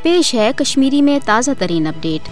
پیش ہے کشمیری میں تازہ ترین اپڈیٹ۔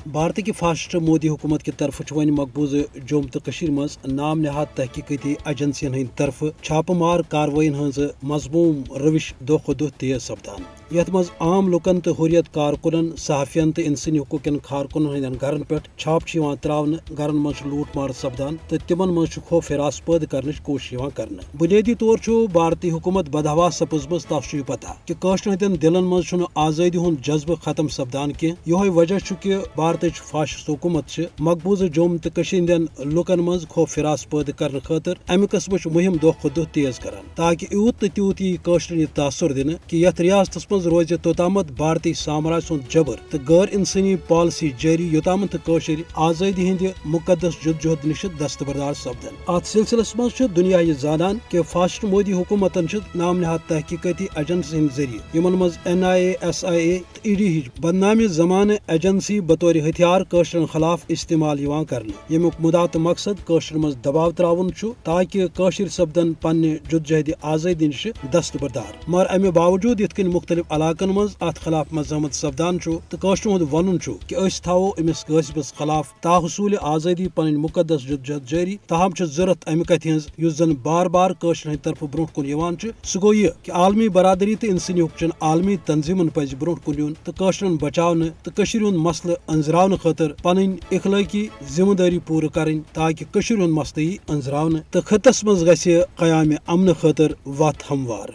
بھارت کی فاسٹ مودی حکومت کی طرف ون مقبوض جوم تو مز نام نہاد تحقیقاتی ایجنسین ہند طرف چھاپہ مار کاروائین ہز مضموم روش دہ کھو دہ تیز سپدان، یت مز عام لکن تو حریت کارکنن، صحافین تو انسانی حقوقن کارکنن ہند گھرن پہ چھاپ تراؤن، گھرن مز لوٹ مار سپدان تو تمن مز خوف ہراس پید کرنچ کوشش کرنے۔ بنیادی طور بھارتی حکومت بدہوا سپزمز، تس یہ پتہ کہ کاشر ہندین دلن مز آزادی ہند جذبہ ختم سپدان کی۔ یہ وجہ کہ بھارت فاشسٹ حکومت مقبوضہ جوم تو ہندین لکن مز خوف ہراس پید کرنے خاطر امہ قسم مہم دہ کھو دہ تیز کران، تاکہ ایوت تو تیوت یہ کاشرن یہ تاثر دن کہ یتھ ریاستس مز روز توتامت بھارتی سامراج سن جبر تو غیر انسانی پالسی جاری یوتامت کاشر آزادی ہند مقدس جدوجہد نش دستبردار سپدن۔ ات سلسلس مز دنیا یہ زانان کہ فاسٹ مودی حکومتن نام نہاد تحقیقاتی ایجنسی ہند ذریعہ یمن مز NIA، SIA تو ED ہج بدنامہ زمانہ ایجنسی بطور ہتھیار کاشرن خلاف استعمال کرنے، یمیک مدعا تو مقصد کاشر مز دباؤ تراؤن تاکہ کاشر سپدن پنہ جدوجہد آزادی نش دستبردار۔ مگر امہ باوجود یتھ کن مختلف علاقن مز ات خلاف مزاحمت سپدان تو کاشرن ہند ون کہ اس تھو امس قاصبس خلاف تاحصول آزادی پن مقدس جدوجہد جاری، تاہم ضرورت امہ کتھ ہز یس زن بار بار کاشرن ہند طرف برو کن سہ گو یہ کہ عالمی برادری تو انسانی حقوق عالمی تنظیمن پز برو کن یون تو کاشرن بچاؤن تو ہند مسئلہ انزراؤن خاطر پن اخلاقی ذمہ داری پور کریں، تاکہ ہند مسئلہ انزراؤن تو خطس مز گژھِ قیام امن خاطر وتھ ہموار۔